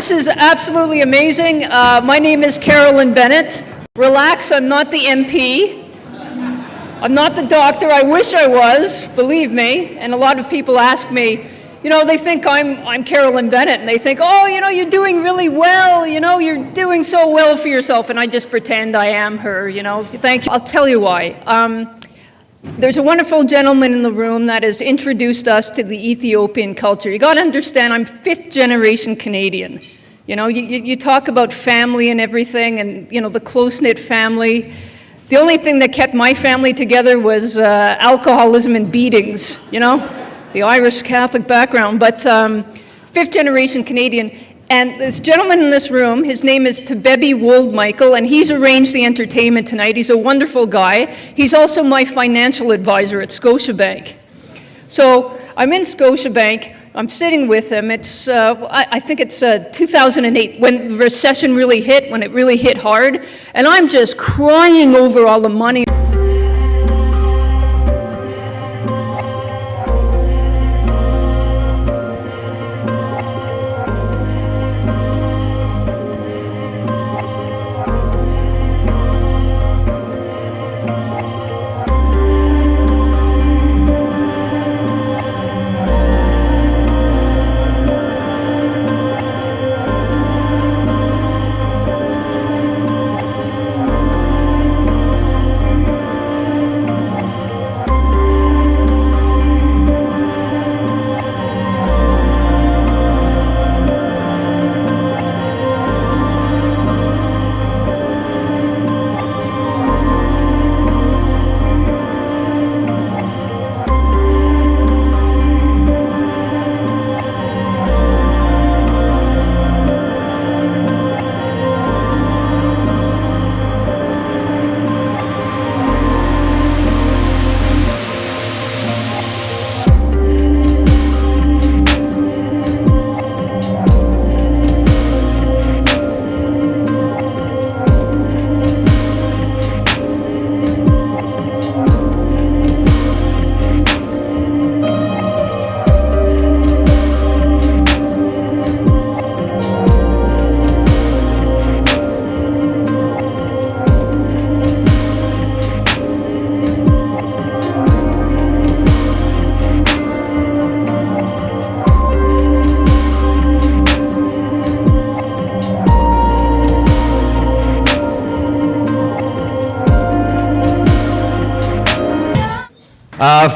This is absolutely amazing. My name is Carolyn Bennett. Relax, I'm not the MP. I'm not the doctor. I wish I was, believe me. And a lot of people ask me, you know, they think I'm Carolyn Bennett, and they think, oh, you know, you're doing really well, you know, you're doing so well for yourself, and I just pretend I am her, you know. Thank you. I'll tell you why. There's a wonderful gentleman in the room that has introduced us to the Ethiopian culture. You got to understand, I'm fifth-generation Canadian. You know, you talk about family and everything, and, you know, the close-knit family. The only thing that kept my family together was alcoholism and beatings, you know, the Irish Catholic background, but fifth-generation Canadian. And this gentleman in this room, his name is Tebebe Wold-Michael, and he's arranged the entertainment tonight. He's a wonderful guy. He's also my financial advisor at Scotiabank. So I'm in Scotiabank. I'm sitting with him. It's, I think it's 2008, when the recession really hit, when it really hit hard, and I'm just crying over all the money.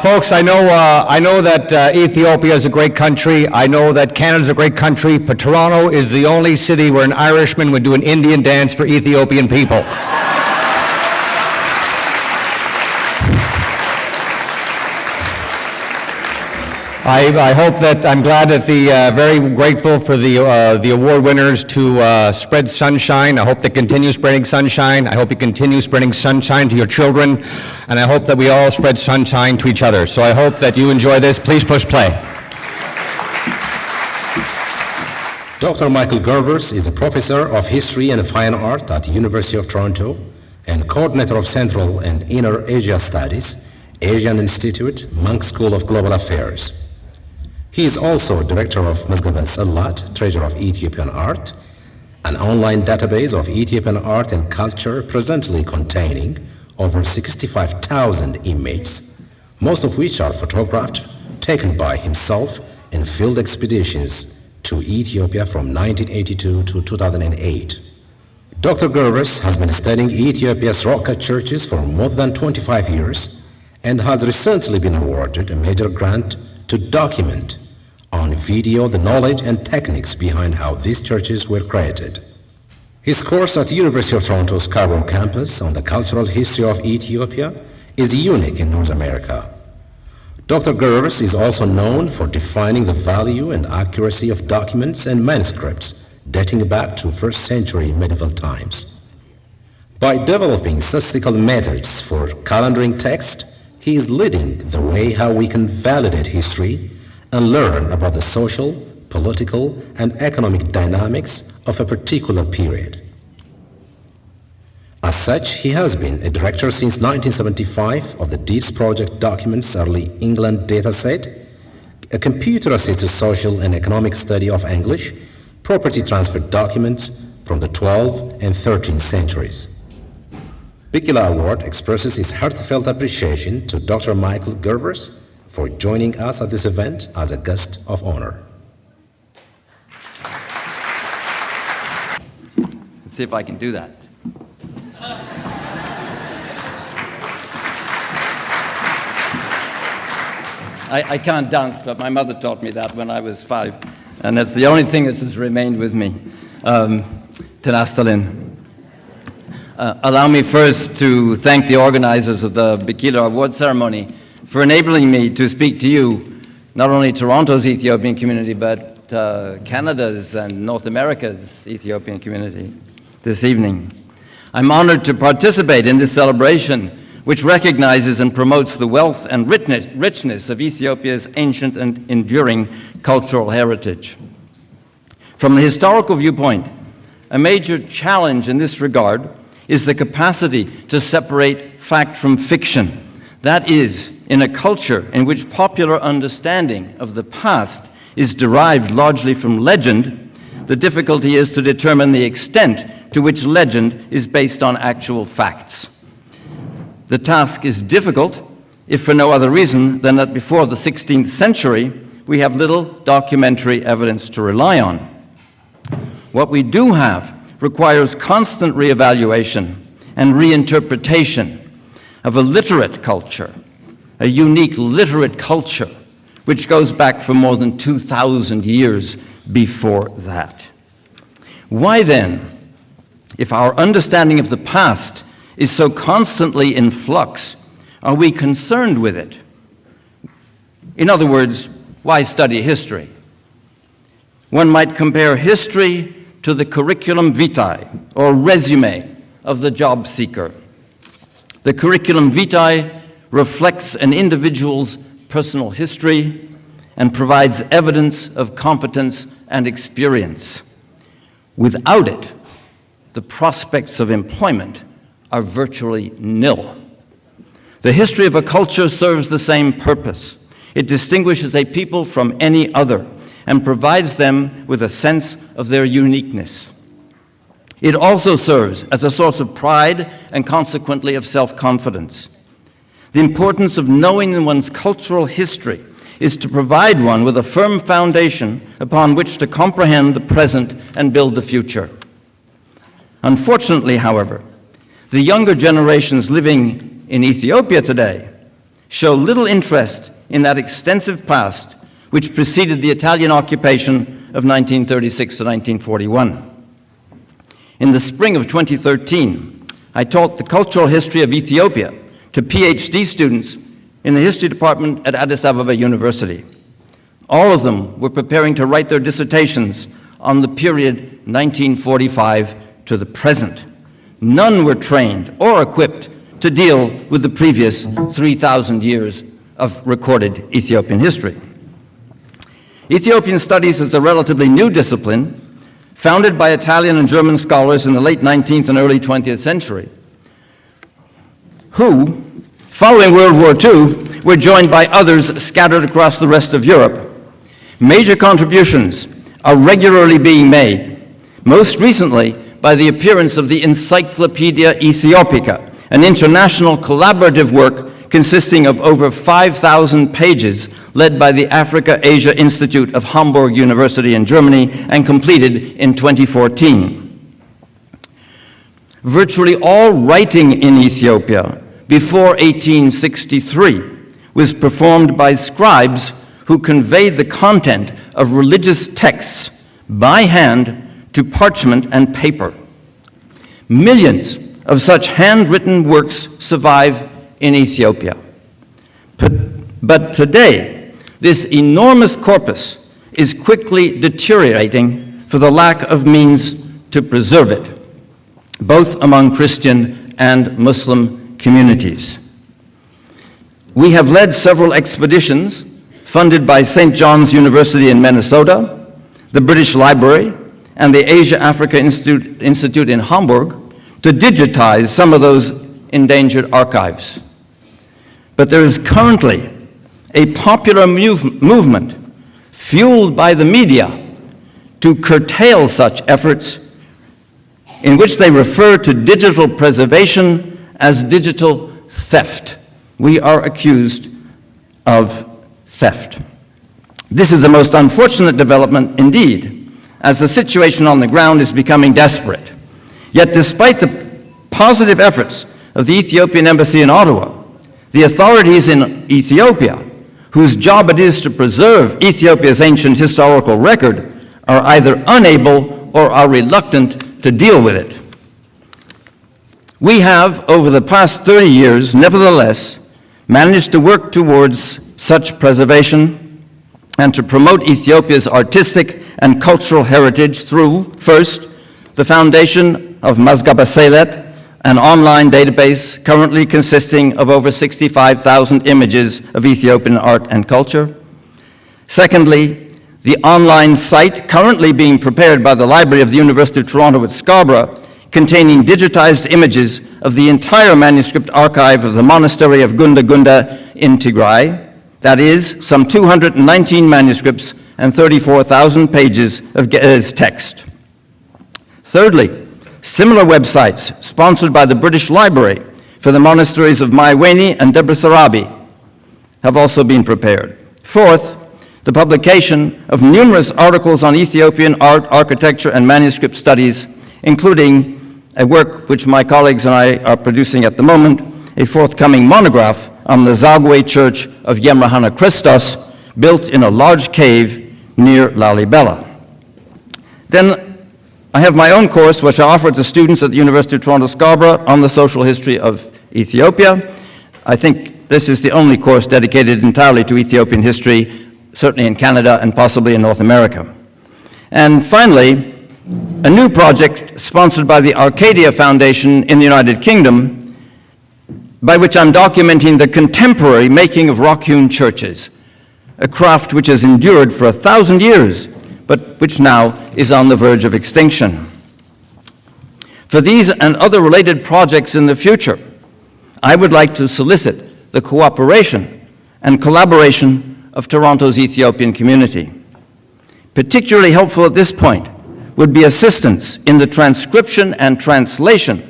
Folks, I know that Ethiopia is a great country. I know that Canada is a great country, but Toronto is the only city where an Irishman would do an Indian dance for Ethiopian people. I hope that, I'm glad that very grateful for the award winners to spread sunshine. I hope they continue spreading sunshine. I hope you continue spreading sunshine to your children. And I hope that we all spread sunshine to each other. So I hope that you enjoy this. Please push play. Dr. Michael Gervers is a professor of history and fine art at the University of Toronto and coordinator of Central and Inner Asia Studies, Asian Institute, Monk School of Global Affairs. He is also director of Mazgava Salat, Treasure of Ethiopian Art, an online database of Ethiopian art and culture presently containing over 65,000 images, most of which are photographed taken by himself in field expeditions to Ethiopia from 1982 to 2008. Dr. Gervers has been studying Ethiopia's rock cut churches for more than 25 years and has recently been awarded a major grant to document on video the knowledge and techniques behind how these churches were created. His course at the University of Toronto's Scarborough campus on the cultural history of Ethiopia is unique in North America. Dr. Gervers is also known for defining the value and accuracy of documents and manuscripts dating back to 1st century medieval times. By developing statistical methods for calendaring text, he is leading the way how we can validate history and learn about the social, political, and economic dynamics of a particular period. As such, he has been a director since 1975 of the Deeds Project Documents Early England Dataset, a computer-assisted social and economic study of English property transfer documents from the 12th and 13th centuries. Bikila Award expresses its heartfelt appreciation to Dr. Michael Gervers for joining us at this event as a guest of honor. Let's see if I can do that. I can't dance, but my mother taught me that when I was 5, and that's the only thing that has remained with me. Tenastalin. Allow me first to thank the organizers of the Bikila Award ceremony for enabling me to speak to you, not only Toronto's Ethiopian community, but Canada's and North America's Ethiopian community this evening. I'm honored to participate in this celebration, which recognizes and promotes the wealth and richness of Ethiopia's ancient and enduring cultural heritage. From the historical viewpoint, a major challenge in this regard is the capacity to separate fact from fiction. That is, in a culture in which popular understanding of the past is derived largely from legend, the difficulty is to determine the extent to which legend is based on actual facts. The task is difficult, if for no other reason than that before the 16th century, we have little documentary evidence to rely on. What we do have requires constant reevaluation and reinterpretation of a literate culture, a unique literate culture, which goes back for more than 2,000 years before that. Why then, if our understanding of the past is so constantly in flux, are we concerned with it? In other words, why study history? One might compare history to the curriculum vitae, or resume, of the job seeker. The curriculum vitae reflects an individual's personal history and provides evidence of competence and experience. Without it, the prospects of employment are virtually nil. The history of a culture serves the same purpose. It distinguishes a people from any other and provides them with a sense of their uniqueness. It also serves as a source of pride and consequently of self-confidence. The importance of knowing one's cultural history is to provide one with a firm foundation upon which to comprehend the present and build the future. Unfortunately, however, the younger generations living in Ethiopia today show little interest in that extensive past which preceded the Italian occupation of 1936 to 1941. In the spring of 2013, I taught the cultural history of Ethiopia to PhD students in the history department at Addis Ababa University. All of them were preparing to write their dissertations on the period 1945 to the present. None were trained or equipped to deal with the previous 3,000 years of recorded Ethiopian history. Ethiopian studies is a relatively new discipline founded by Italian and German scholars in the late 19th and early 20th century, who, following World War II, were joined by others scattered across the rest of Europe. Major contributions are regularly being made, most recently by the appearance of the Encyclopedia Ethiopica, an international collaborative work consisting of over 5,000 pages led by the Africa-Asia Institute of Hamburg University in Germany and completed in 2014. Virtually all writing in Ethiopia before 1863 was performed by scribes who conveyed the content of religious texts by hand to parchment and paper. Millions of such handwritten works survive in Ethiopia. But today, this enormous corpus is quickly deteriorating for the lack of means to preserve it, both among Christian and Muslim communities. We have led several expeditions funded by St. John's University in Minnesota, the British Library, and the Asia-Africa Institute in Hamburg to digitize some of those endangered archives. But there is currently a popular movement fueled by the media to curtail such efforts, in which they refer to digital preservation as digital theft. We are accused of theft. This is the most unfortunate development indeed, as the situation on the ground is becoming desperate. Yet despite the positive efforts of the Ethiopian embassy in Ottawa, the authorities in Ethiopia, whose job it is to preserve Ethiopia's ancient historical record, are either unable or are reluctant to deal with it. We have, over the past 30 years, nevertheless, managed to work towards such preservation and to promote Ethiopia's artistic and cultural heritage through, first, the foundation of Mazgaba Seylet, an online database currently consisting of over 65,000 images of Ethiopian art and culture. Secondly, the online site currently being prepared by the Library of the University of Toronto at Scarborough, containing digitized images of the entire manuscript archive of the monastery of Gunda Gunda in Tigray, that is, some 219 manuscripts and 34,000 pages of text. Thirdly, similar websites sponsored by the British Library for the monasteries of Maiweni and Debre Sarabi have also been prepared. Fourth, the publication of numerous articles on Ethiopian art, architecture, and manuscript studies, including a work which my colleagues and I are producing at the moment, a forthcoming monograph on the Zagwe Church of Yemrahana Christos, built in a large cave near Lalibela. Then I have my own course, which I offer to students at the University of Toronto Scarborough on the social history of Ethiopia. I think this is the only course dedicated entirely to Ethiopian history, certainly in Canada and possibly in North America. And finally, a new project sponsored by the Arcadia Foundation in the United Kingdom, by which I'm documenting the contemporary making of rock-hewn churches, a craft which has endured for 1,000 years, but which now is on the verge of extinction. For these and other related projects in the future, I would like to solicit the cooperation and collaboration of Toronto's Ethiopian community. Particularly helpful at this point would be assistance in the transcription and translation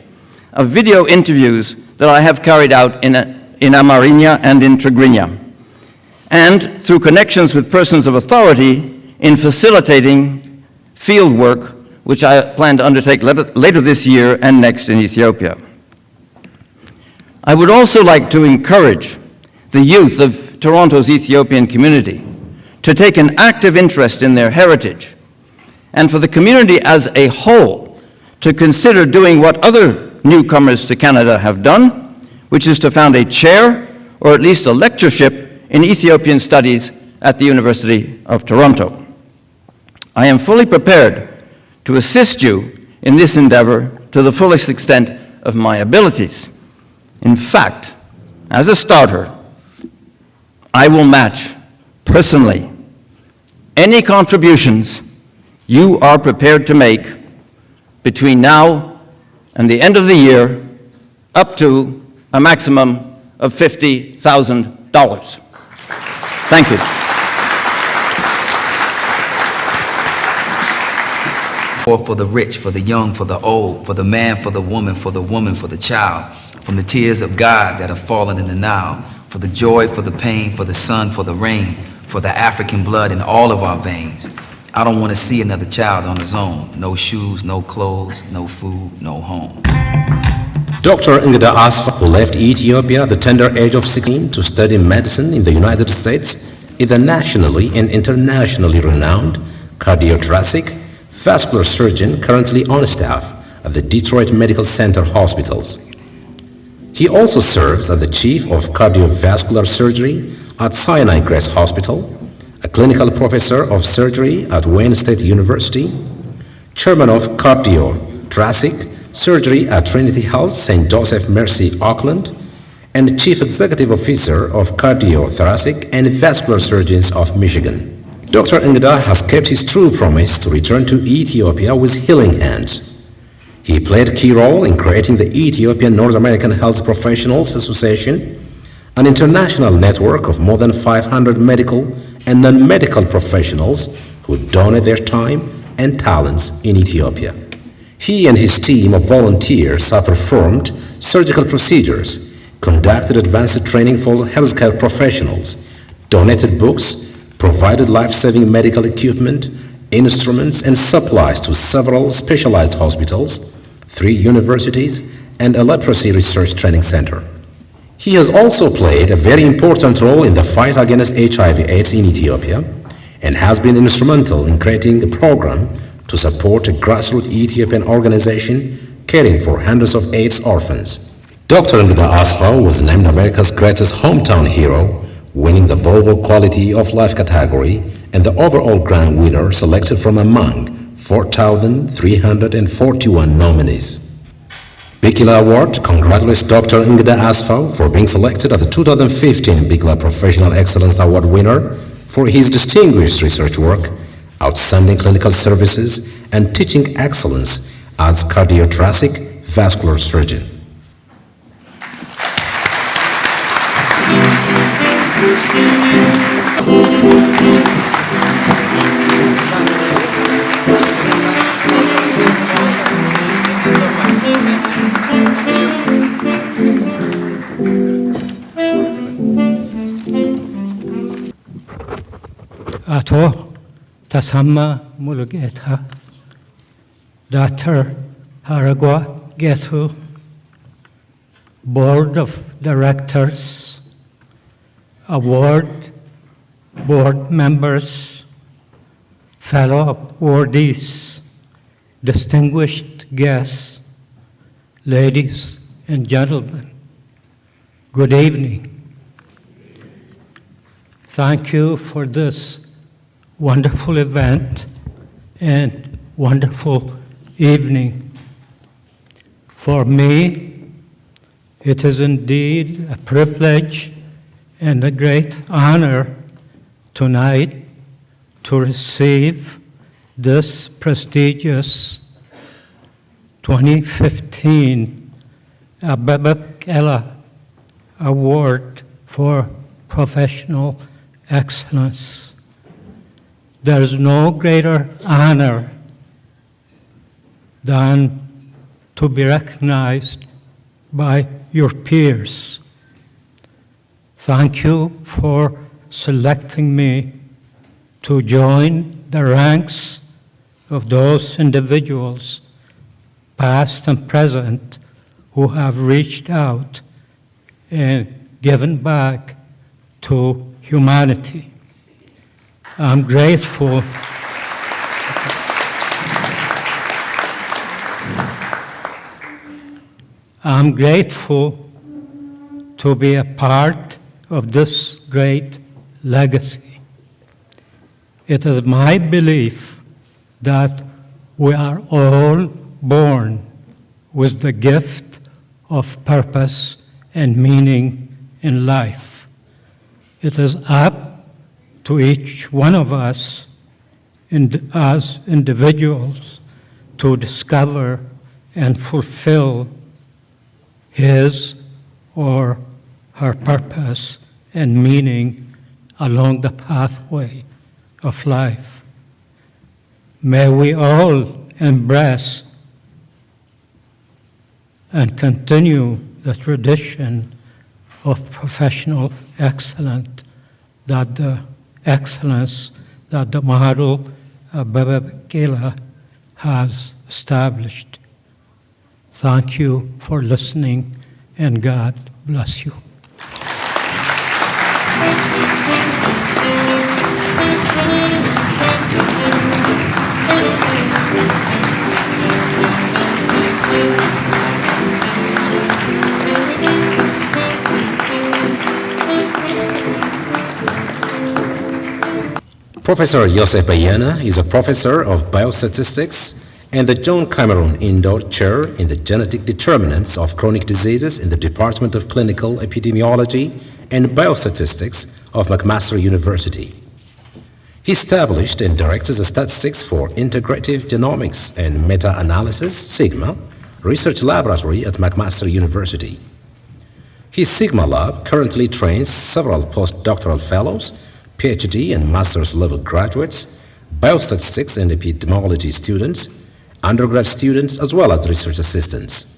of video interviews that I have carried out in Amarinya and in Tigrinya, and through connections with persons of authority in facilitating field work, which I plan to undertake later this year and next in Ethiopia. I would also like to encourage the youth of Toronto's Ethiopian community to take an active interest in their heritage, and for the community as a whole to consider doing what other newcomers to Canada have done, which is to found a chair or at least a lectureship in Ethiopian studies at the University of Toronto. I am fully prepared to assist you in this endeavor to the fullest extent of my abilities. In fact, as a starter, I will match personally any contributions you are prepared to make between now and the end of the year, up to a maximum of $50,000. Thank you. For the rich, for the young, for the old, for the man, for the woman, for the child, from the tears of God that have fallen in the Nile, for the joy, for the pain, for the sun, for the rain, for the African blood in all of our veins. I don't want to see another child on his own. No shoes, no clothes, no food, no home. Dr. Ngida Asfa, who left Ethiopia at the tender age of 16 to study medicine in the United States, is a nationally and internationally renowned cardiothoracic vascular surgeon currently on staff at the Detroit Medical Center hospitals. He also serves as the chief of cardiovascular surgery at Sinai Grace Hospital, a clinical professor of surgery at Wayne State University, chairman of cardiothoracic surgery at Trinity Health St. Joseph Mercy, Auckland, and chief executive officer of cardiothoracic and vascular surgeons of Michigan. Dr. Ngida has kept his true promise to return to Ethiopia with healing hands. He played a key role in creating the Ethiopian North American Health Professionals Association, an international network of more than 500 medical and non-medical professionals who donate their time and talents in Ethiopia. He and his team of volunteers have performed surgical procedures, conducted advanced training for healthcare professionals, donated books, provided life-saving medical equipment, instruments, and supplies to several specialized hospitals, 3 universities, and a leprosy research training center. He has also played a very important role in the fight against HIV/AIDS in Ethiopia and has been instrumental in creating a program to support a grassroots Ethiopian organization caring for hundreds of AIDS orphans. Dr. Ngida Asfaw was named America's greatest hometown hero, winning the Volvo Quality of Life category and the overall grand winner selected from among 4,341 nominees. Bikila Award congratulates Dr. Ngida Asfaw for being selected as the 2015 Bikila Professional Excellence Award winner for his distinguished research work, outstanding clinical services, and teaching excellence as cardiothoracic vascular surgeon. አቶ ተሰማ ሙሉጌታ፣ Dr. ሀረጓ ጌቱ, Board of Directors, Award Board members, fellow awardees, distinguished guests, ladies and gentlemen, good evening. Thank you for this wonderful event and wonderful evening. For me, it is indeed a privilege and a great honor tonight to receive this prestigious 2015 Bikila Award for Professional Excellence. There is no greater honor than to be recognized by your peers. Thank you for selecting me to join the ranks of those individuals, past and present, who have reached out and given back to humanity. I'm grateful. I'm grateful to be a part of this great legacy. It is my belief that we are all born with the gift of purpose and meaning in life. It is up to each one of us as individuals to discover and fulfill his or her purpose and meaning along the pathway of life. May we all embrace and continue the tradition of professional excellence that the model of Bikila has established. Thank you for listening, and God bless you. Professor Joseph Bayana is a professor of biostatistics and the John Cameron Indoor Chair in the Genetic Determinants of Chronic Diseases in the Department of Clinical Epidemiology and Biostatistics of McMaster University. He established and directs the Statistics for Integrative Genomics and Meta-Analysis, SIGMA, research laboratory at McMaster University. His SIGMA lab currently trains several postdoctoral fellows, PhD and master's level graduates, biostatistics and epidemiology students, undergrad students, as well as research assistants.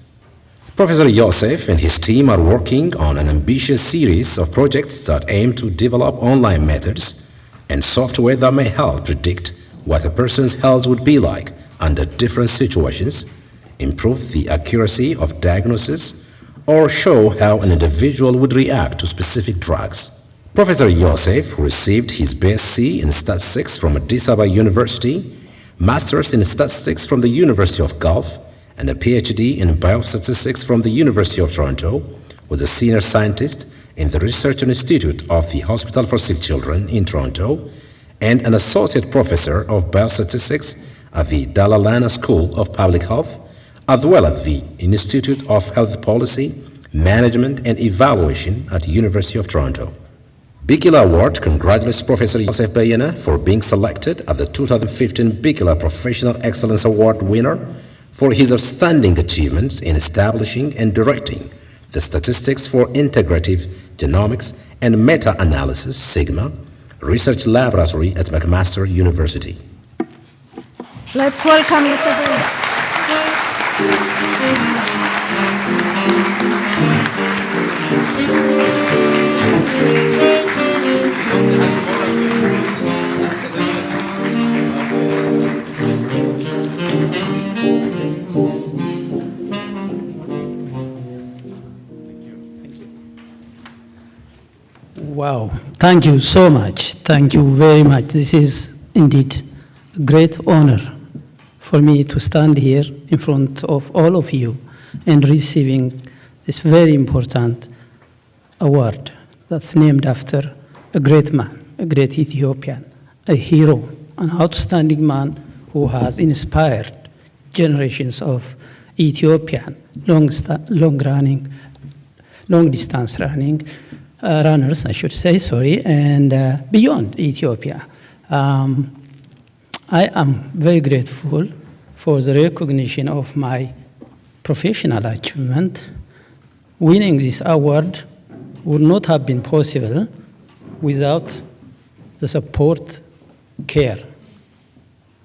Professor Yosef and his team are working on an ambitious series of projects that aim to develop online methods and software that may help predict what a person's health would be like under different situations, improve the accuracy of diagnosis, or show how an individual would react to specific drugs. Professor Yosef received his BSc in Statistics from Addis Ababa University, Master's in Statistics from the University of Gulf, and a PhD in Biostatistics from the University of Toronto, was a senior scientist in the Research Institute of the Hospital for Sick Children in Toronto, and an associate professor of biostatistics at the Dalla Lana School of Public Health, as well as the Institute of Health Policy, Management and Evaluation at the University of Toronto. Bikila Award congratulates Professor Yosef Bayena for being selected as the 2015 Bikila Professional Excellence Award winner for his outstanding achievements in establishing and directing the Statistics for Integrative Genomics and Meta-Analysis (SIGMA) Research Laboratory at McMaster University. Let's welcome Mr. Bayena. Wow, thank you so much. Thank you very much. This is indeed a great honor for me to stand here in front of all of you and receiving this very important award that's named after a great man, a great Ethiopian, a hero, an outstanding man who has inspired generations of Ethiopian long-distance runners, I should say, and beyond Ethiopia. I am very grateful for the recognition of my professional achievement. Winning this award would not have been possible without the support, care,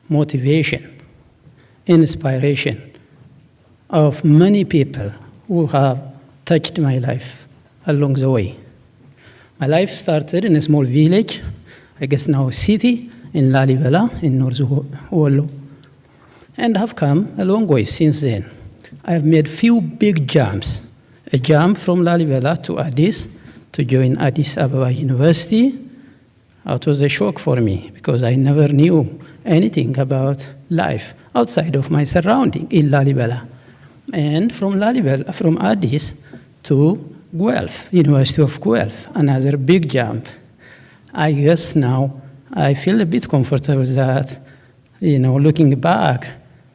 motivation, inspiration of many people who have touched my life along the way. My life started in a small village, I guess now a city, in Lalibela, in North Wollo, and have come a long way since then. I have made few big jumps. A jump from Lalibela to Addis to join Addis Ababa University. It was a shock for me because I never knew anything about life outside of my surrounding in Lalibela. And from Addis to Guelph, University of Guelph, another big jump. I guess now I feel a bit comfortable that, looking back,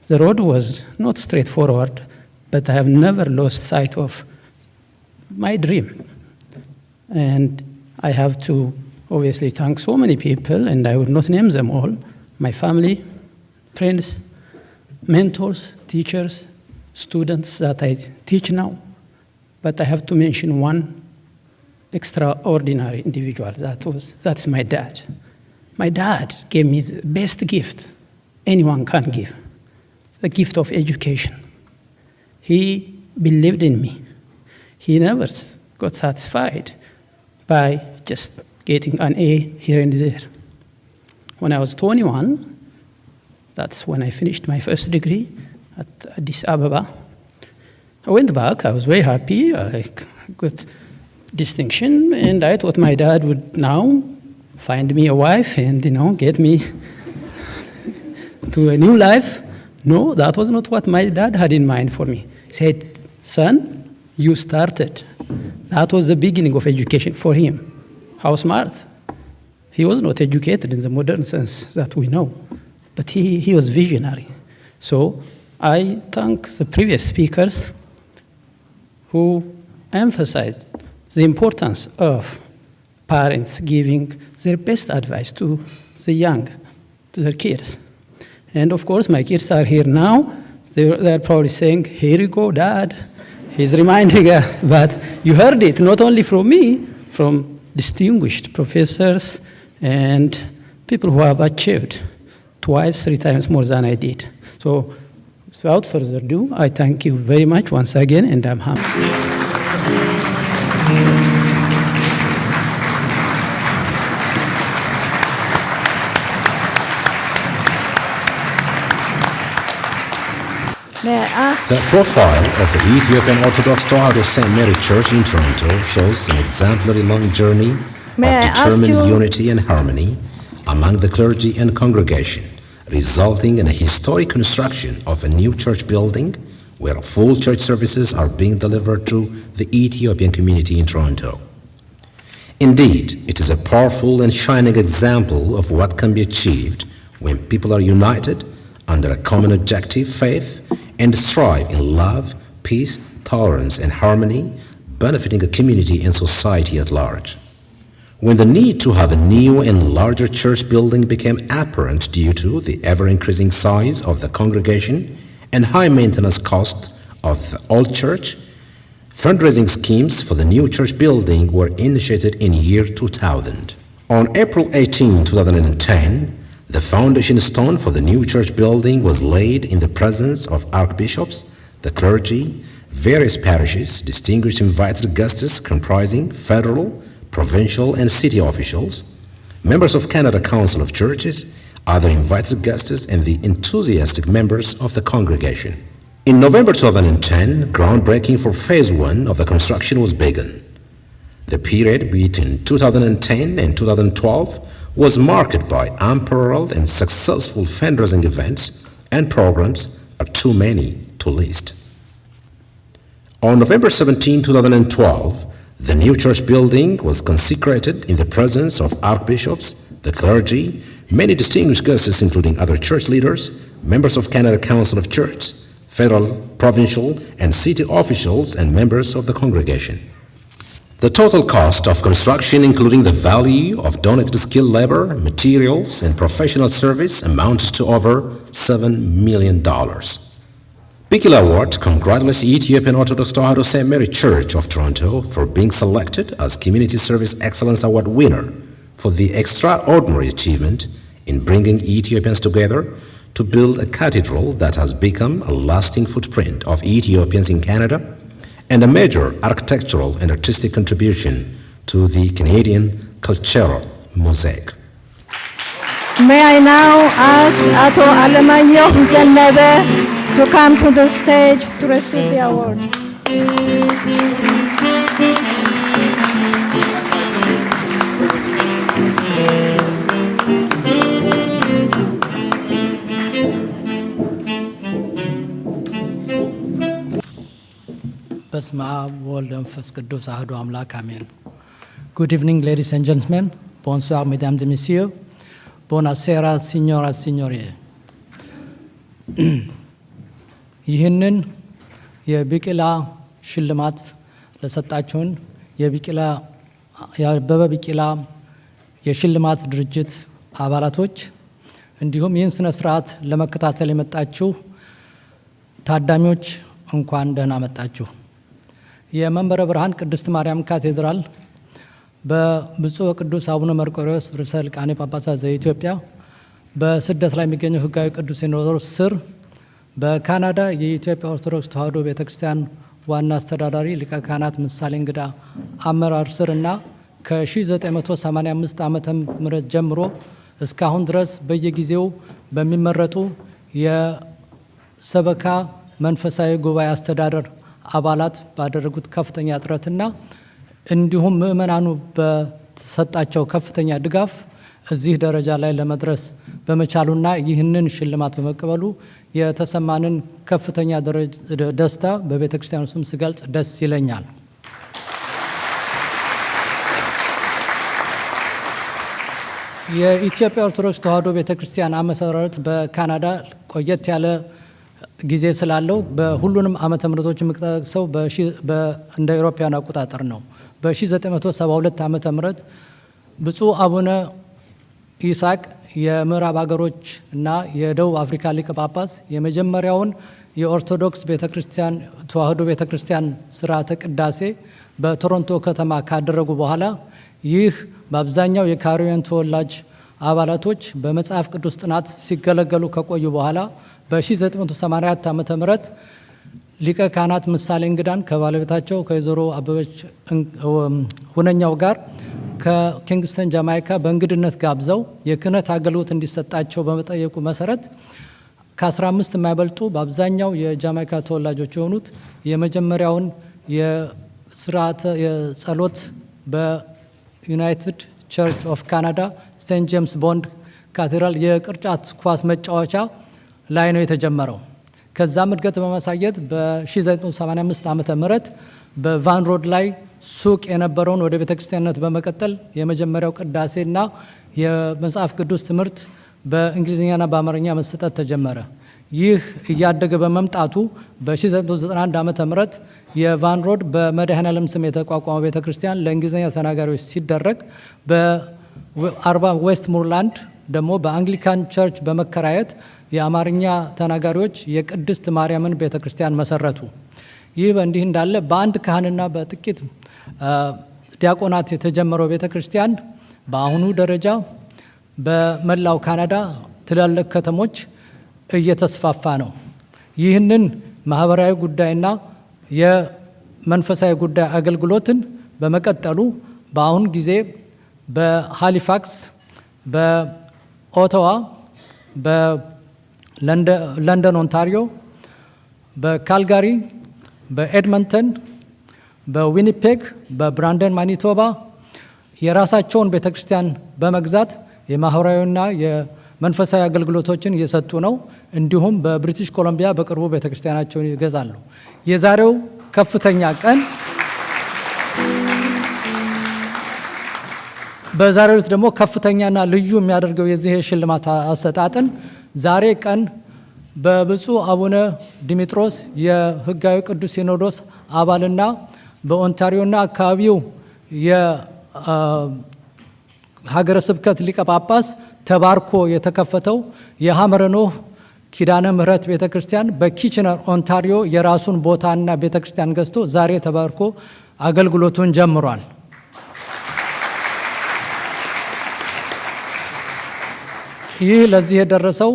the road was not straightforward, but I have never lost sight of my dream. And I have to obviously thank so many people, and I would not name them all, my family, friends, mentors, teachers, students that I teach now. But I have to mention one extraordinary individual. That's my dad. My dad gave me the best gift anyone can give, the gift of education. He believed in me. He never got satisfied by just getting an A here and there. When I was 21, that's when I finished my first degree at Addis Ababa. I went back, I was very happy, I got distinction, and I thought my dad would now find me a wife and, get me to a new life. No, that was not what my dad had in mind for me. He said, son, you started. That was the beginning of education for him. How smart. He was not educated in the modern sense that we know, but he was visionary. So I thank the previous speakers who emphasized the importance of parents giving their best advice to the young, to their kids. And of course, my kids are here now. They're probably saying, here you go, Dad. He's reminding us, but you heard it not only from me, from distinguished professors and people who have achieved twice, 3 times more than I did. So without further ado, I thank you very much once again, and I'm happy. May I ask, The profile of the Ethiopian Orthodox Tewahedo St. Mary Church in Toronto shows an exemplary long journey May I of ask determined you- unity and harmony among the clergy and congregation, resulting in a historic construction of a new church building where full church services are being delivered to the Ethiopian community in Toronto. Indeed, it is a powerful and shining example of what can be achieved when people are united under a common objective, faith, and strive in love, peace, tolerance, and harmony, benefiting a community and society at large. When the need to have a new and larger church building became apparent due to the ever-increasing size of the congregation and high maintenance cost of the old church, fundraising schemes for the new church building were initiated in year 2000. On April 18, 2010, the foundation stone for the new church building was laid in the presence of archbishops, the clergy, various parishes, distinguished invited guests comprising federal, provincial, and city officials, members of Canada Council of Churches, other invited guests, and the enthusiastic members of the congregation. In November 2010, groundbreaking for Phase 1 of the construction was begun. The period between 2010 and 2012 was marked by unparalleled and successful fundraising events and programs are too many to list. On November 17, 2012, the new church building was consecrated in the presence of archbishops, the clergy, many distinguished guests including other church leaders, members of Canada Council of Churches, federal, provincial, and city officials, and members of the congregation. The total cost of construction, including the value of donated skilled labor, materials, and professional service, amounted to over $7 million. Bikila Award congratulates Ethiopian Orthodox Tewahedo St. Mary Church of Toronto for being selected as Community Service Excellence Award winner for the extraordinary achievement in bringing Ethiopians together to build a cathedral that has become a lasting footprint of Ethiopians in Canada and a major architectural and artistic contribution to the Canadian cultural mosaic. may I now ask Ato Alemaño Zenebe to come to the stage to receive the award. በስመ አብ ወወልድ ወመንፈስ ቅዱስ አሐዱ አምላክ አሜን። Good evening, ladies and gentlemen. Bonsoir, mesdames et messieurs. Buonasera, signora e signori. ይህንን የቢቂላ ሽልማት ለሰጣችሁን የአበበ ቢቂላ የሽልማት ድርጅት አባላቶች እንዲሁም ይህን ስነ ስርዓት ለመከታተል የመጣችሁ ታዳሚዎች እንኳን ደህና መጣችሁ። የመንበረ ብርሃን ቅድስት ማርያም ካቴድራል በብፁዕ ወቅዱስ አቡነ መርቆሬዎስ ርዕሰ ሊቃነ ጳጳሳት ዘኢትዮጵያ በስደት ላይ የሚገኘው ሕጋዊ ቅዱስ ሲኖዶስ ስር በካናዳ የኢትዮጵያ ኦርቶዶክስ ተዋሕዶ ቤተክርስቲያን ዋና አስተዳዳሪ ሊቀ ካህናት ምሳሌ እንግዳ አመራር ስር እና ከ1985 ዓመተ ምህረት ጀምሮ እስካሁን ድረስ በየጊዜው በሚመረጡ የሰበካ መንፈሳዊ ጉባኤ አስተዳደር አባላት ባደረጉት ከፍተኛ ጥረትና እንዲሁም ምእመናኑ በተሰጣቸው ከፍተኛ ድጋፍ እዚህ ደረጃ ላይ ለመድረስ በመቻሉና ይህንን ሽልማት በመቀበሉ የተሰማንን ከፍተኛ ደስታ በቤተ ክርስቲያኑ ስም ስገልጽ ደስ ይለኛል። የኢትዮጵያ ኦርቶዶክስ ተዋሕዶ ቤተ ክርስቲያን አመሰራረት በካናዳ ቆየት ያለ ጊዜ ስላለው በሁሉንም ዓመተ ምህረቶች የሚጠቅሰው እንደ አውሮፓውያን አቆጣጠር ነው። በ1972 ዓመተ ምህረት ብፁዕ አቡነ ይስሐቅ የምዕራብ ሀገሮች እና የደቡብ አፍሪካ ሊቀ ጳጳስ የመጀመሪያውን የኦርቶዶክስ ቤተክርስቲያን ተዋሕዶ ቤተክርስቲያን ስርዓተ ቅዳሴ በቶሮንቶ ከተማ ካደረጉ በኋላ ይህ በአብዛኛው የካሪቢያን ተወላጅ አባላቶች በመጽሐፍ ቅዱስ ጥናት ሲገለገሉ ከቆዩ በኋላ በ1984 ዓ.ም ሊቀ ካህናት ምሳሌ እንግዳን ከባለቤታቸው ከወይዘሮ አበበች ሁነኛው ጋር ከኪንግስተን ጃማይካ በእንግድነት ጋብዘው የክህነት አገልግሎት እንዲሰጣቸው በመጠየቁ መሰረት ከ15 የማይበልጡ በአብዛኛው የጃማይካ ተወላጆች የሆኑት የመጀመሪያውን የጸሎት በዩናይትድ ቸርች ኦፍ ካናዳ ሴንት ጄምስ ቦንድ ካቴድራል የቅርጫት ኳስ መጫወቻ ላይ ነው የተጀመረው። ከዛም እድገት በማሳየት በ1985 ዓመተ ምህረት በቫን ሮድ ላይ ሱቅ የነበረውን ወደ ቤተክርስቲያንነት በመቀጠል የመጀመሪያው ቅዳሴና የመጽሐፍ ቅዱስ ትምህርት በእንግሊዝኛና በአማርኛ መሰጠት ተጀመረ። ይህ እያደገ በመምጣቱ በ1991 ዓመተ ምህረት የቫን ሮድ በመድኃኔዓለም ስም የተቋቋመ ቤተክርስቲያን ለእንግሊዝኛ ተናጋሪዎች ሲደረግ በ40 ዌስት ሙርላንድ ደግሞ በአንግሊካን ቸርች በመከራየት የአማርኛ ተናጋሪዎች የቅድስት ማርያምን ቤተክርስቲያን መሰረቱ። ይህ በእንዲህ እንዳለ በአንድ ካህንና በጥቂት ዲያቆናት የተጀመረው ቤተክርስቲያን በአሁኑ ደረጃ በመላው ካናዳ ትላልቅ ከተሞች እየተስፋፋ ነው። ይህንን ማህበራዊ ጉዳይና የመንፈሳዊ ጉዳይ አገልግሎትን በመቀጠሉ በአሁን ጊዜ በሃሊፋክስ፣ በኦቶዋ፣ በለንደን ኦንታሪዮ፣ በካልጋሪ፣ በኤድመንተን፣ በዊኒፔግ፣ በብራንደን ማኒቶባ የራሳቸውን ቤተክርስቲያን በመግዛት የማህበራዊና የመንፈሳዊ አገልግሎቶችን እየሰጡ ነው። እንዲሁም በብሪቲሽ ኮሎምቢያ በቅርቡ ቤተክርስቲያናቸውን ይገዛሉ። የዛሬው ከፍተኛ ቀን በዛሬው ደግሞ ከፍተኛና ልዩ የሚያደርገው የዚህ የሽልማት አሰጣጥን ዛሬ ቀን በብፁዕ አቡነ ዲሜጥሮስ የሕጋዊ ቅዱስ ሲኖዶስ አባልና በኦንታሪዮና አካባቢው የሀገረ ስብከት ሊቀ ጳጳስ ተባርኮ የተከፈተው የሐመረ ኖህ ኪዳነ ምሕረት ቤተክርስቲያን በኪችነር ኦንታሪዮ የራሱን ቦታና ቤተክርስቲያን ገዝቶ ዛሬ ተባርኮ አገልግሎቱን ጀምሯል። ይህ ለዚህ የደረሰው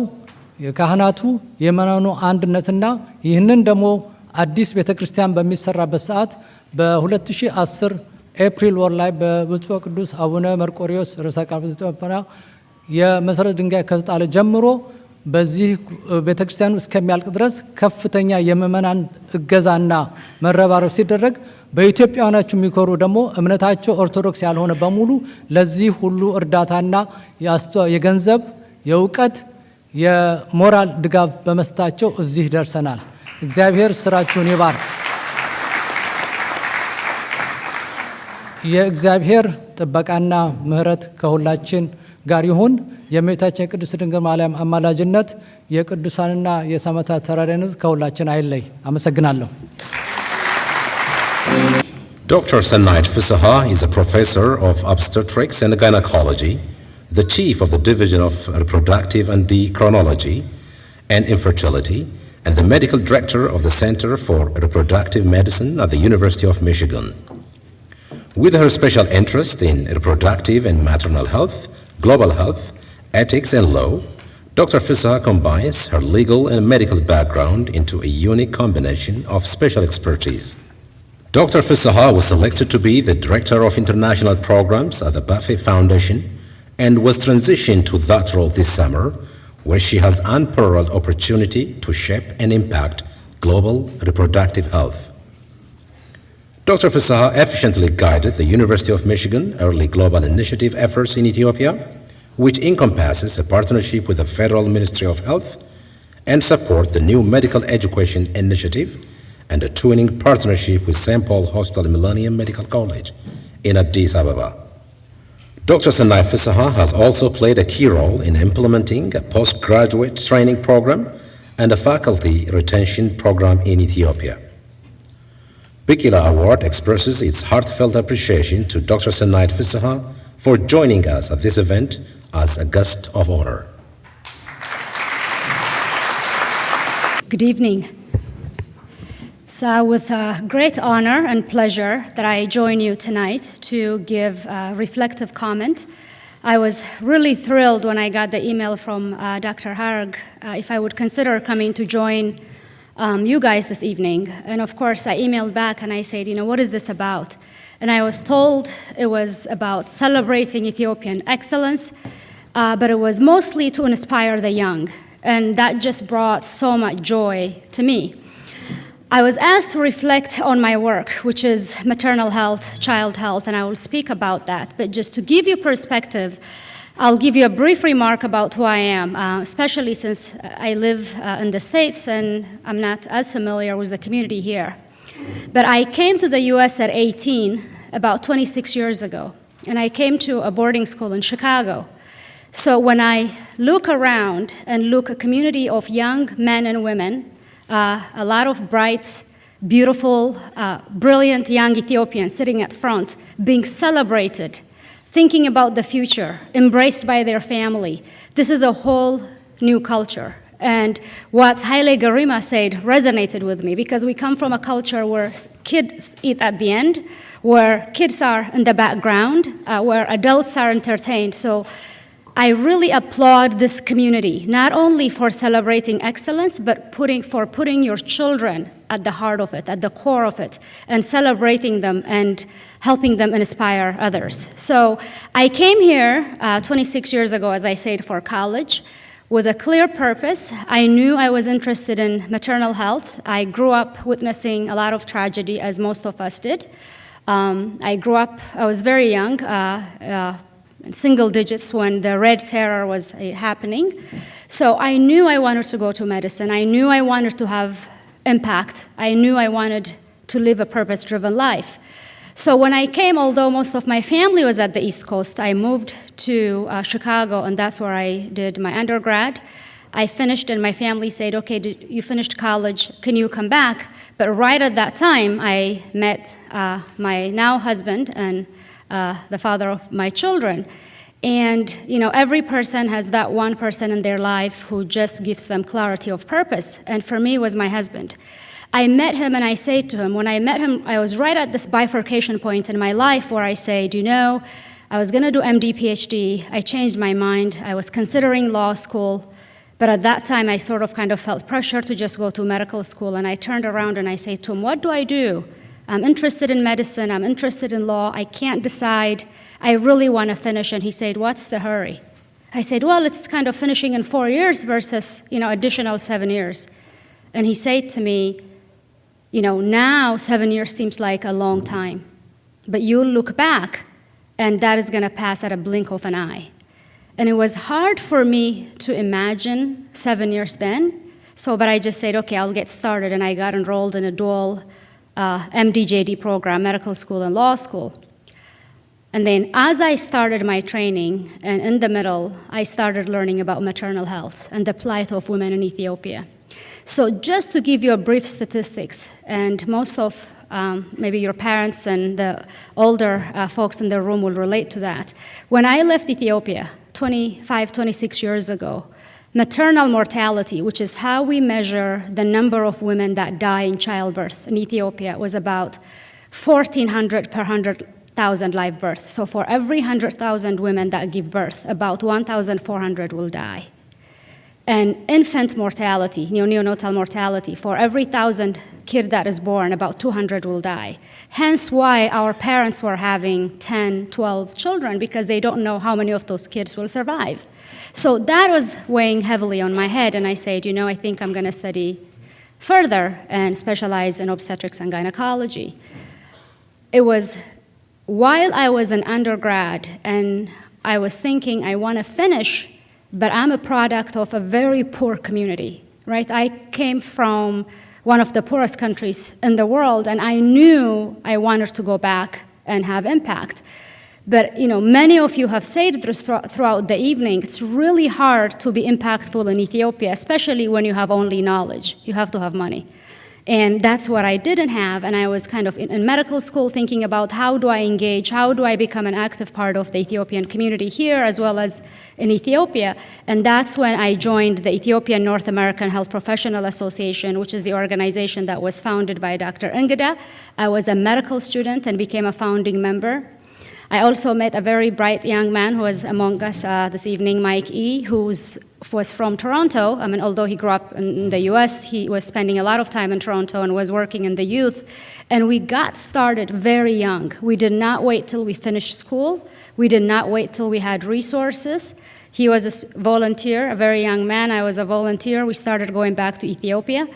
የካህናቱ የመናኑ አንድነትና ይህንን ደግሞ አዲስ ቤተክርስቲያን በሚሰራበት ሰዓት በ2010 ኤፕሪል ወር ላይ በብፁዕ ቅዱስ አቡነ መርቆሪዎስ ርዕሰ ቃና የመሰረት ድንጋይ ከተጣለ ጀምሮ በዚህ ቤተክርስቲያኑ እስከሚያልቅ ድረስ ከፍተኛ የምእመናን እገዛና መረባረብ ሲደረግ በኢትዮጵያውያኖች የሚኮሩ ደግሞ እምነታቸው ኦርቶዶክስ ያልሆነ በሙሉ ለዚህ ሁሉ እርዳታና የገንዘብ፣ የእውቀት፣ የሞራል ድጋፍ በመስጠታቸው እዚህ ደርሰናል። እግዚአብሔር ስራችሁን ይባርክ። የእግዚአብሔር ጥበቃና ምሕረት ከሁላችን ጋር ይሁን። የእመቤታችን የቅድስት ድንግል ማርያም አማላጅነት የቅዱሳንና የሰማዕታት ተራዳኢነት ከሁላችን አይለይ። አመሰግናለሁ። Dr. Sanait Fisaha is a professor of obstetrics and gynecology, the chief of the Division of Reproductive Endocrinology and Infertility, and the medical director of the Center for Reproductive Medicine at the University of Michigan. With her special interest in reproductive and maternal health, global health, ethics and law, Dr. Fisaha combines her legal and medical background into a unique combination of special expertise. Dr. Fisaha was selected to be the Director of International Programs at the Buffett Foundation and was transitioned to that role this summer, where she has unparalleled opportunity to shape and impact global reproductive health. Dr. Fisaha efficiently guided the University of Michigan Early Global Initiative efforts in Ethiopia, which encompasses a partnership with the Federal Ministry of Health and support the new Medical Education Initiative and a twinning partnership with St. Paul Hospital Millennium Medical College in Addis Ababa. Dr. Sanait Fisaha has also played a key role in implementing a postgraduate training program and a faculty retention program in Ethiopia. Bikila Award expresses its heartfelt appreciation to Dr. Sanait Fisaha for joining us at this event as a guest of honor. Good evening. So with great honor and pleasure that I join you tonight to give a reflective comment I was really thrilled when I got the email from Dr. Harg if I would consider coming to join you guys this evening. And of course, I emailed back and I said, what is this about? And I was told it was about celebrating Ethiopian excellence, but it was mostly to inspire the young. And that just brought so much joy to me. I was asked to reflect on my work, which is maternal health, child health, and I will speak about that. But just to give you perspective, I'll give you a brief remark about who I am, especially since I live in the States and I'm not as familiar with the community here. But I came to the US at 18, about 26 years ago, and I came to a boarding school in Chicago. So when I look around and look at a community of young men and women, a lot of bright, beautiful, brilliant young Ethiopians sitting at front, being celebrated, thinking about the future, embraced by their family. This is a whole new culture. And what Haile Garima said resonated with me, because we come from a culture where kids eat at the end, where kids are in the background, where adults are entertained. So I really applaud this community, not only for celebrating excellence, but for putting your children at the heart of it, at the core of it, and celebrating them and helping them inspire others. So I came here 26 years ago, as I said, for college with a clear purpose. I knew I was interested in maternal health. I grew up witnessing a lot of tragedy, as most of us did. I was very young, single digits when the Red Terror was happening. So I knew I wanted to go to medicine. I knew I wanted to have impact. I knew I wanted to live a purpose-driven life. So when I came, although most of my family was at the East Coast, I moved to Chicago, and that's where I did my undergrad. I finished, and my family said, okay, you finished college, can you come back? But right at that time, I met my now husband and the father of my children. And every person has that one person in their life who just gives them clarity of purpose. And for me, it was my husband. I met him and I said to him, when I met him, I was right at this bifurcation point in my life where I said, I was gonna do MD, PhD. I changed my mind. I was considering law school. But at that time, I sort of kind of felt pressure to just go to medical school. And I turned around and I said to him, what do I do? I'm interested in medicine. I'm interested in law. I can't decide. I really want to finish. And he said, what's the hurry? I said, well, it's kind of finishing in 4 years versus, additional 7 years. And he said to me, now 7 years seems like a long time. But you'll look back, and that is going to pass at a blink of an eye. And it was hard for me to imagine 7 years then. But I just said, okay, I'll get started. And I got enrolled in a dual MD-JD program, medical school and law school. And then as I started my training, and in the middle, I started learning about maternal health and the plight of women in Ethiopia. So just to give you a brief statistics, and most of maybe your parents and the older folks in the room will relate to that. When I left Ethiopia 25, 26 years ago, maternal mortality, which is how we measure the number of women that die in childbirth in Ethiopia, was about 1,400 per 100,000 live births. So for every 100,000 women that give birth, about 1,400 will die. And infant mortality, neonatal mortality, for every 1,000 kid that is born, about 200 will die. Hence why our parents were having 10, 12 children, because they don't know how many of those kids will survive. So that was weighing heavily on my head, and I said, I think I'm going to study further and specialize in obstetrics and gynecology. It was while I was an undergrad, and I was thinking I want to finish, but I'm a product of a very poor community, right? I came from one of the poorest countries in the world, and I knew I wanted to go back and have impact. But many of you have said this throughout the evening, it's really hard to be impactful in Ethiopia, especially when you have only knowledge. You have to have money. And that's what I didn't have, and I was kind of in medical school thinking about how do I engage, how do I become an active part of the Ethiopian community here as well as in Ethiopia. And that's when I joined the Ethiopian North American Health Professional Association, which is the organization that was founded by Dr. Ngida. I was a medical student and became a founding member. I also met a very bright young man who was among us this evening, Mike E., who was from Toronto. I mean, although he grew up in the US, he was spending a lot of time in Toronto and was working in the youth. And we got started very young. We did not wait till we finished school. We did not wait till we had resources. He was a volunteer, a very young man. I was a volunteer. We started going back to Ethiopia.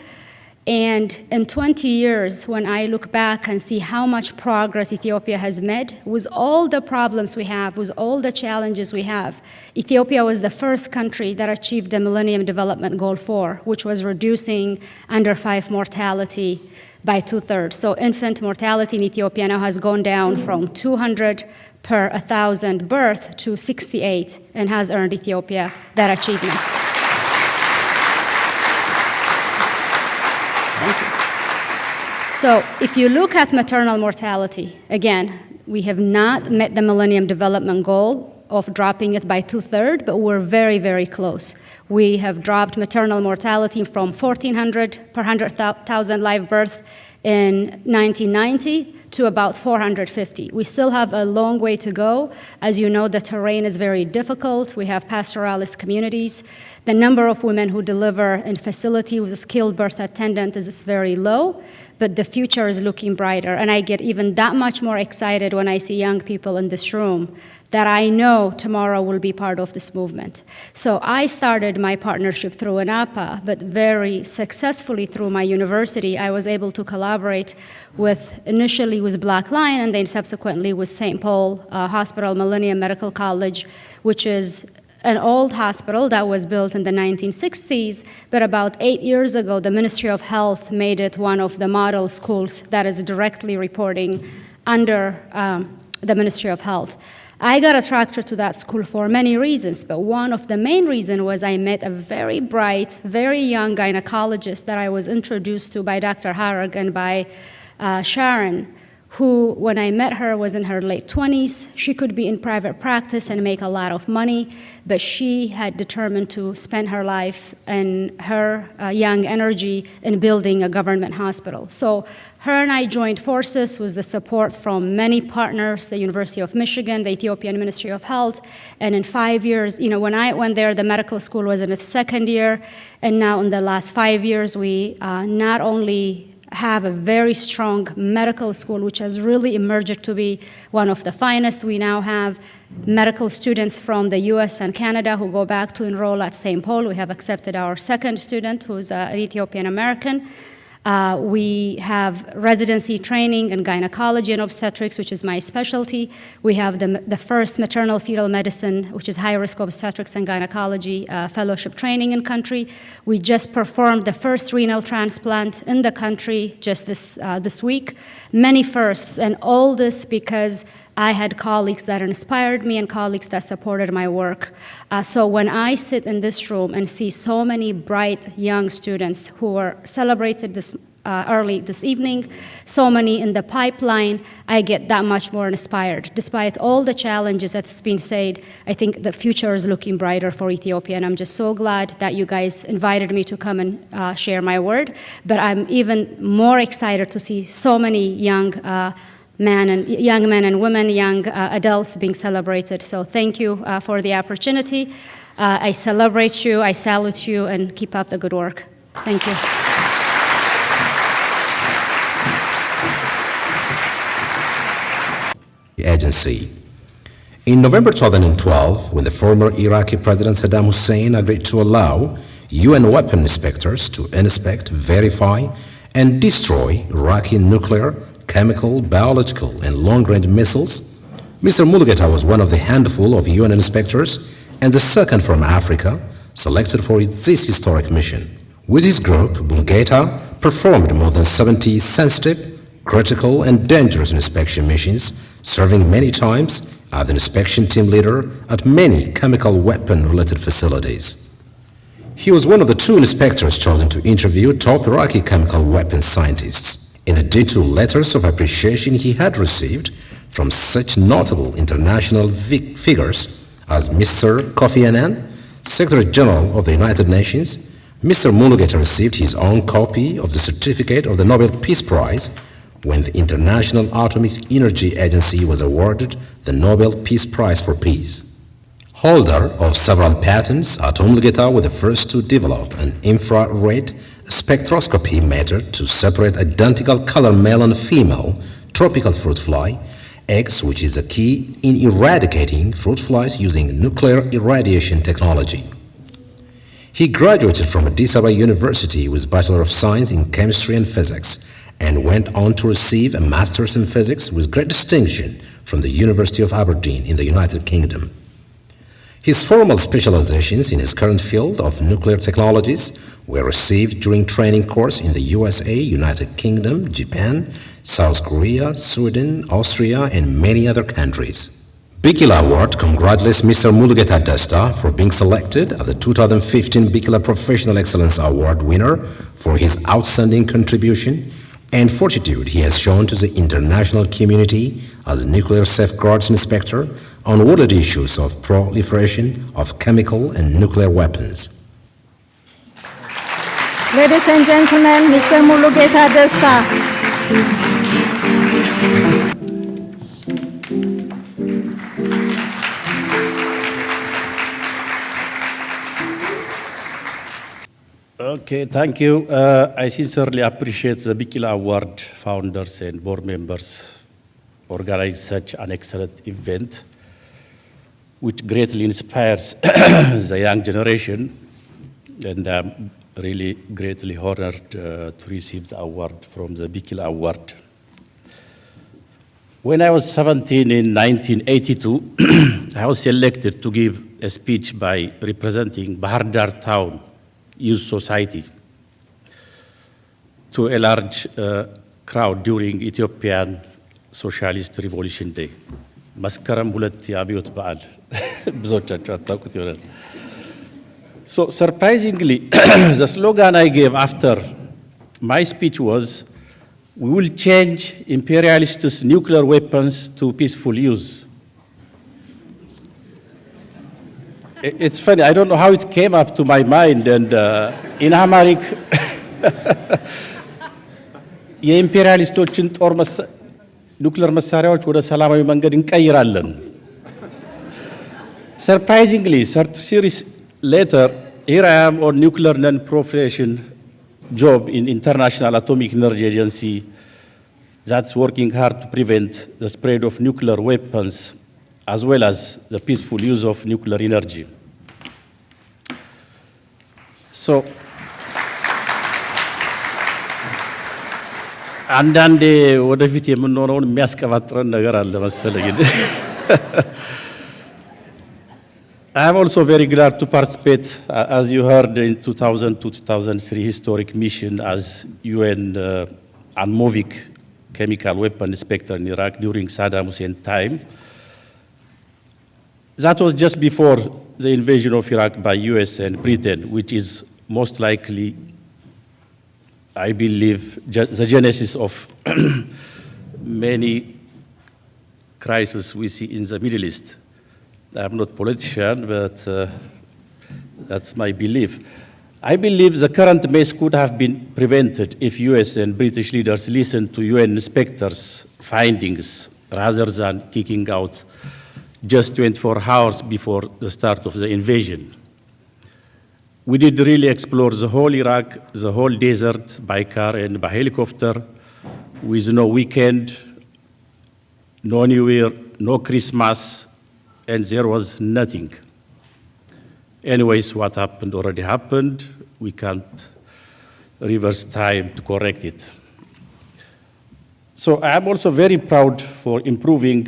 And in 20 years, when I look back and see how much progress Ethiopia has made, with all the problems we have, with all the challenges we have, Ethiopia was the first country that achieved the Millennium Development Goal 4, which was reducing under 5 mortality by 2/3. So infant mortality in Ethiopia now has gone down from 200 per 1,000 birth to 68 and has earned Ethiopia that achievement. So if you look at maternal mortality, again, we have not met the Millennium Development Goal of dropping it by 2/3, but we're very, very close. We have dropped maternal mortality from 1,400 per 100,000 live birth in 1990 to about 450. We still have a long way to go. As you know, the terrain is very difficult. We have pastoralist communities. The number of women who deliver in facility with a skilled birth attendant is very low, but the future is looking brighter. And I get even that much more excited when I see young people in this room that I know tomorrow will be part of this movement. So I started my partnership through ANAPA, but very successfully through my university. I was able to collaborate initially with Black Lion and then subsequently with St. Paul Hospital Millennium Medical College, which is an old hospital that was built in the 1960s, but about 8 years ago, the Ministry of Health made it one of the model schools that is directly reporting under the Ministry of Health. I got attracted to that school for many reasons, but one of the main reasons was I met a very bright, very young gynecologist that I was introduced to by Dr. Harag and by Sharon, who, when I met her, was in her late 20s. She could be in private practice and make a lot of money, but she had determined to spend her life and her young energy in building a government hospital. So her and I joined forces with the support from many partners, the University of Michigan, the Ethiopian Ministry of Health, and in 5 years, when I went there, the medical school was in its second year, and now in the last 5 years, we not only have a very strong medical school, which has really emerged to be one of the finest. We now have medical students from the US and Canada who go back to enroll at St. Paul. We have accepted our second student, who's an Ethiopian American. We have residency training in gynecology and obstetrics, which is my specialty. We have the first maternal fetal medicine, which is high-risk obstetrics and gynecology fellowship training in country. We just performed the first renal transplant in the country just this week. Many firsts, and all this because I had colleagues that inspired me and colleagues that supported my work. So when I sit in this room and see so many bright young students who were celebrated early this evening, so many in the pipeline, I get that much more inspired. Despite all the challenges that's been said, I think the future is looking brighter for Ethiopia, and I'm just so glad that you guys invited me to come and share my word. But I'm even more excited to see so many young men and women, young adults being celebrated. So thank you for the opportunity. I celebrate you, I salute you, and keep up the good work. Thank you. Agency. In November 2012, when the former Iraqi President Saddam Hussein agreed to allow UN weapon inspectors to inspect, verify, and destroy Iraqi nuclear, chemical, biological, and long-range missiles, Mr. Mulugeta was one of the handful of UN inspectors and the second from Africa selected for this historic mission. With his group, Mulugeta performed more than 70 sensitive, critical, and dangerous inspection missions, serving many times as the inspection team leader at many chemical weapon-related facilities. He was one of the 2 inspectors chosen to interview top Iraqi chemical weapons scientists, in addition to letters of appreciation he had received from such notable international figures as Mr. Kofi Annan, Secretary General of the United Nations. Mr. Mulugeta received his own copy of the certificate of the Nobel Peace Prize, when the International Atomic Energy Agency was awarded the Nobel Peace Prize for Peace. Holder of several patents, Mulugeta was the first to develop an infrared spectroscopy method to separate identical color male and female tropical fruit fly eggs, which is a key in eradicating fruit flies using nuclear irradiation technology. He graduated from Addis Ababa University with Bachelor of Science in Chemistry and Physics and went on to receive a Master's in Physics with great distinction from the University of Aberdeen in the United Kingdom. His formal specializations in his current field of nuclear technologies were received during training course in the USA, United Kingdom, Japan, South Korea, Sweden, Austria, and many other countries. Bikila Award congratulates Mr. Mulugeta Desta for being selected as the 2015 Bikila Professional Excellence Award winner for his outstanding contribution and fortitude he has shown to the international community as nuclear safeguards inspector on world issues of proliferation of chemical and nuclear weapons. Ladies and gentlemen, Mr. Mulugeta Desta. Okay, thank you. I sincerely appreciate the Bikila Award founders and board members organize such an excellent event, which greatly inspires the young generation, and I'm really greatly honored to receive the award from the Bikila Award. When I was 17 in 1982, I was selected to give a speech by representing Bahar Dar town Youth Society to a large crowd during Ethiopian Socialist Revolution Day. መስከረም 2 የአብዮት በዓል ብዙዎቻችሁ አታውቁት ይሆናል። So surprisingly, the slogan I gave after my speech was, "We will change imperialists' nuclear weapons to peaceful use." It's funny, I don't know how it came up to my mind, and in Amharic, የኢምፔሪያሊስቶችን ጦር ኑክሌር መሳሪያዎች ወደ ሰላማዊ መንገድ እንቀይራለን። Surprisingly, 30 years later, here I am on nuclear non-proliferation job in International Atomic Energy Agency that's working hard to prevent the spread of nuclear weapons as well as the peaceful use of nuclear energy. So, አንዳንዴ ወደፊት የምንሆነውን የሚያስቀባጥረን ነገር አለ መሰለኝ። I am also very glad to participate, as you heard, in 2000 to 2003 historic mission as UN Anmovic chemical weapon inspector in Iraq during Saddam Hussein time. That was just before the invasion of Iraq by US and Britain, which is most likely, I believe, the genesis of many crises we see in the Middle East. I'm not a politician, but that's my belief. I believe the current mess could have been prevented if US and British leaders listened to UN inspectors' findings rather than kicking out just 24 hours before the start of the invasion. We did really explore the whole Iraq, the whole desert by car and by helicopter, with no weekend, no New Year, no Christmas, and there was nothing. Anyways, what happened already happened. We can't reverse time to correct it. So I'm also very proud for improving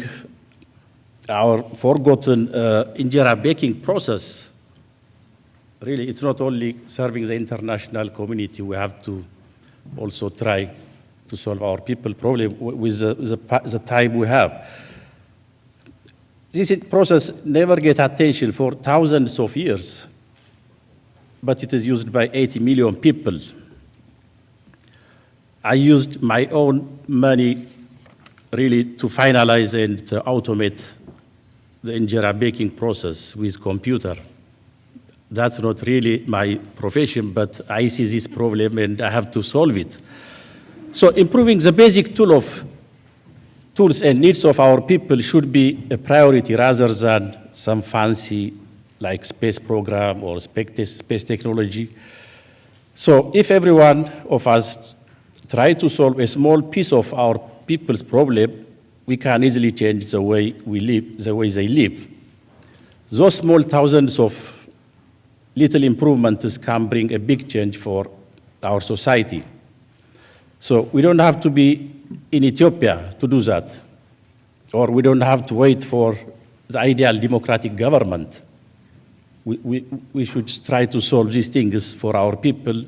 our forgotten injera baking process. Really, it's not only serving the international community, we have to also try to solve our people problem with the time we have. This process never get attention for thousands of years, but it is used by 80 million people. I used my own money really to finalize and to automate the injera baking process with computer. That's not really my profession, but I see this problem and I have to solve it. So improving the basic tools and needs of our people should be a priority rather than some fancy like space program or space technology. So if every one of us try to solve a small piece of our people's problem, we can easily change the way we live, the way they live. Those small thousands of little improvements can bring a big change for our society. So we don't have to be in Ethiopia to do that, or we don't have to wait for the ideal democratic government. We should try to solve these things for our people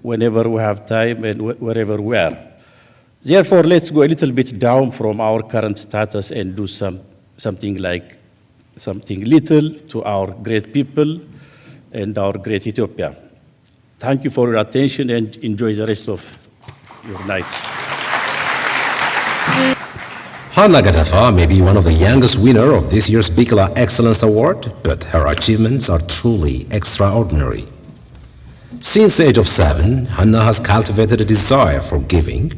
whenever we have time and wherever we are. Therefore, let's go a little bit down from our current status and do something little to our great people and our great Ethiopia. Thank you for your attention and enjoy the rest of your night. Hannah Gaddafa may be one of the youngest winners of this year's Bikila Excellence Award, but her achievements are truly extraordinary. Since the age of 7, Hannah has cultivated a desire for giving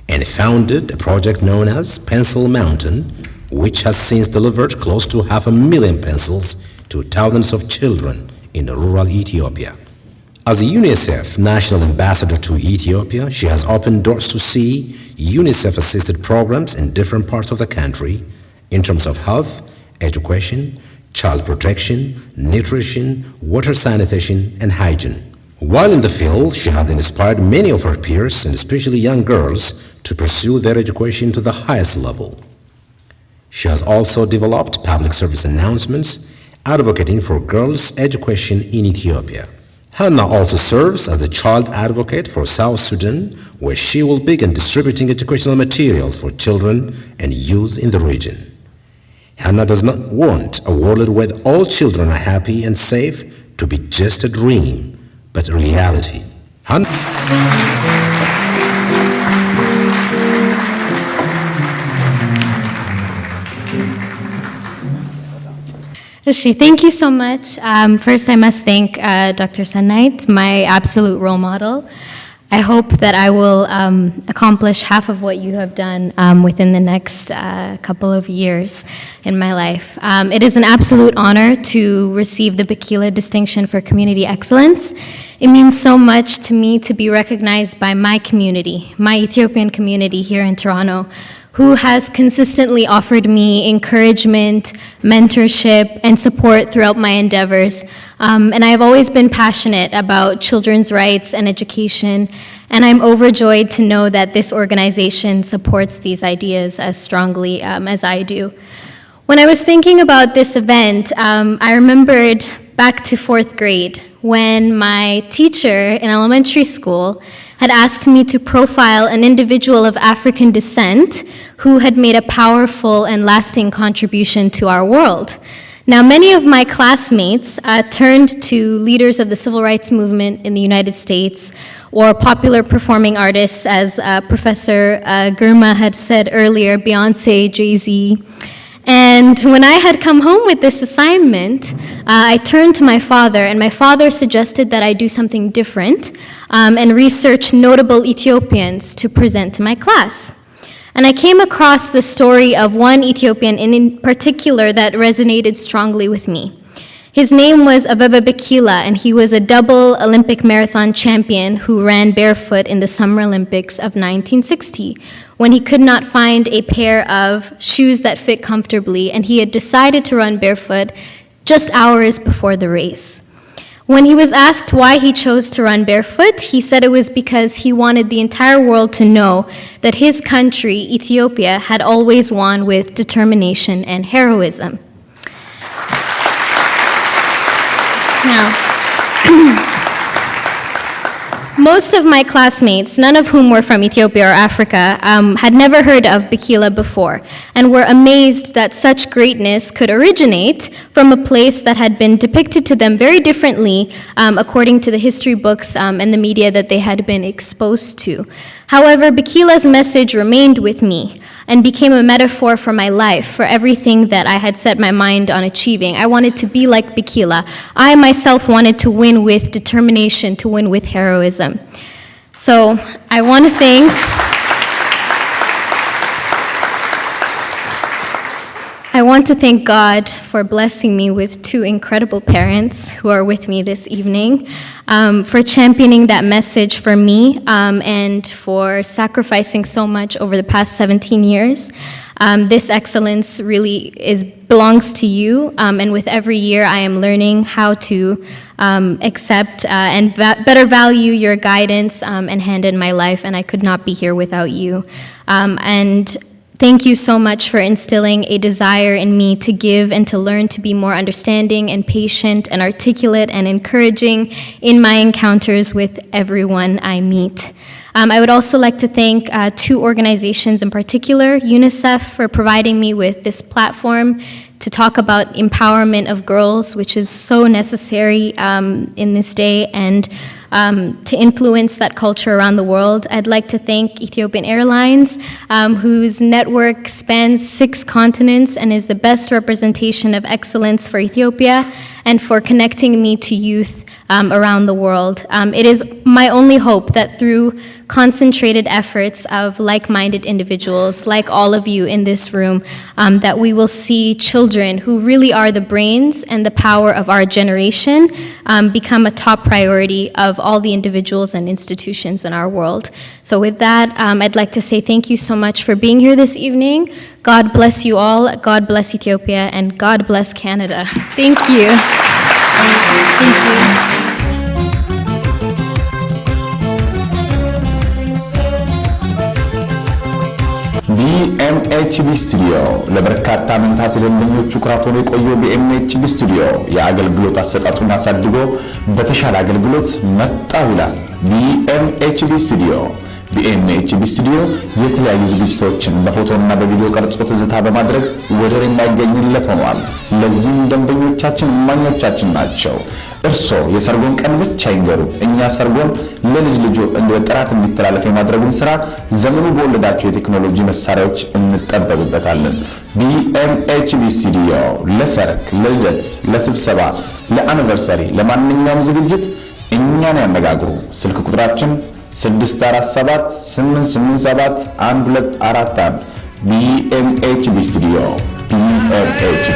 and founded a project known as Pencil Mountain, which has since delivered close to 500,000 pencils to thousands of children in rural Ethiopia. As a UNICEF National Ambassador to Ethiopia, she has opened doors to see UNICEF-assisted programs in different parts of the country in terms of health, education, child protection, nutrition, water sanitation, and hygiene. While in the field, she has inspired many of her peers, and especially young girls, to pursue their education to the highest level. She has also developed public service announcements advocating for girls' education in Ethiopia. Hannah also serves as a child advocate for South Sudan, where she will begin distributing educational materials for children and youth in the region. Hannah does not want a world where all children are happy and safe to be just a dream, but a reality. Thank you so much. First, I must thank Dr. Sunnight, my absolute role model. I hope that I will accomplish half of what you have done within the next couple of years in my life. It is an absolute honor to receive the Bikila Distinction for Community Excellence. It means so much to me to be recognized by my community, my Ethiopian community here in Toronto, who has consistently offered me encouragement, mentorship, and support throughout my endeavors. And I've always been passionate about children's rights and education, and I'm overjoyed to know that this organization supports these ideas as strongly as I do. When I was thinking about this event, I remembered back to 4th grade when my teacher in elementary school had asked me to profile an individual of African descent who had made a powerful and lasting contribution to our world. Now, many of my classmates turned to leaders of the civil rights movement in the United States or popular performing artists, as Professor Girma had said earlier, Beyonce, Jay-Z. And when I had come home with this assignment, I turned to my father, and my father suggested that I do something different and research notable Ethiopians to present to my class. And I came across the story of one Ethiopian in particular that resonated strongly with me. His name was Bikila, and he was a double Olympic marathon champion who ran barefoot in the Summer Olympics of 1960, when he could not find a pair of shoes that fit comfortably, and he had decided to run barefoot just hours before the race. When he was asked why he chose to run barefoot, he said it was because he wanted the entire world to know that his country, Ethiopia, had always won with determination and heroism. Now, most of my classmates, none of whom were from Ethiopia or Africa, had never heard of Bikila before, and were amazed that such greatness could originate from a place that had been depicted to them very differently according to the history books and the media that they had been exposed to. However, Bikila's message remained with me and became a metaphor for my life, for everything that I had set my mind on achieving. I wanted to be like Bikila. I myself wanted to win with determination, to win with heroism. So I want to thank God for blessing me with two incredible parents who are with me this evening, for championing that message for me, and for sacrificing so much over the past 17 years. This excellence really belongs to you, and with every year I am learning how to accept and better value your guidance and hand in my life, and I could not be here without you. And thank you so much for instilling a desire in me to give and to learn to be more understanding and patient and articulate and encouraging in my encounters with everyone I meet. I would also like to thank two organizations in particular, UNICEF for providing me with this platform to talk about empowerment of girls, which is so necessary in this day, and to influence that culture around the world. I'd like to thank Ethiopian Airlines, whose network spans 6 continents and is the best representation of excellence for Ethiopia, and for connecting me to youth around the world. It is my only hope that through concentrated efforts of like-minded individuals, like all of you in this room, that we will see children who really are the brains and the power of our generation become a top priority of all the individuals and institutions in our world. So with that, I'd like to say thank you so much for being here this evening. God bless you all, God bless Ethiopia, and God bless Canada. Thank you. Thank you. ቢኤምኤችቢ ስቱዲዮ ለበርካታ ዓመታት ደንበኞቹ ኩራት ሆኖ የቆየው ቢኤምኤችቢ ስቱዲዮ የአገልግሎት አሰጣጡን አሳድጎ በተሻለ አገልግሎት መጣው ይላል። ቢኤምኤችቢ ስቱዲዮ የተለያዩ ዝግጅቶችን በፎቶና በቪዲዮ ቀርጾ ትዝታ በማድረግ ወደር የማይገኝለት ሆኗል። ለዚህም ደንበኞቻችን ማኞቻችን ናቸው። እርሶ የሰርጎን ቀን ብቻ ይንገሩ፣ እኛ ሰርጎን ለልጅ ልጆ እንደወጣት እንዲተላለፍ የማድረጉን ስራ ዘመኑ በወለዳቸው የቴክኖሎጂ መሳሪያዎች እንጠበብበታለን። ቢኤምኤችቢ ስቱዲዮ ለሰርግ፣ ለልደት፣ ለስብሰባ፣ ለአኒቨርሰሪ፣ ለማንኛውም ዝግጅት እኛን ያነጋግሩ። ስልክ ቁጥራችን 647 887 1241 ቢኤምኤችቢ ስቱዲዮ ቢኤምኤችቢ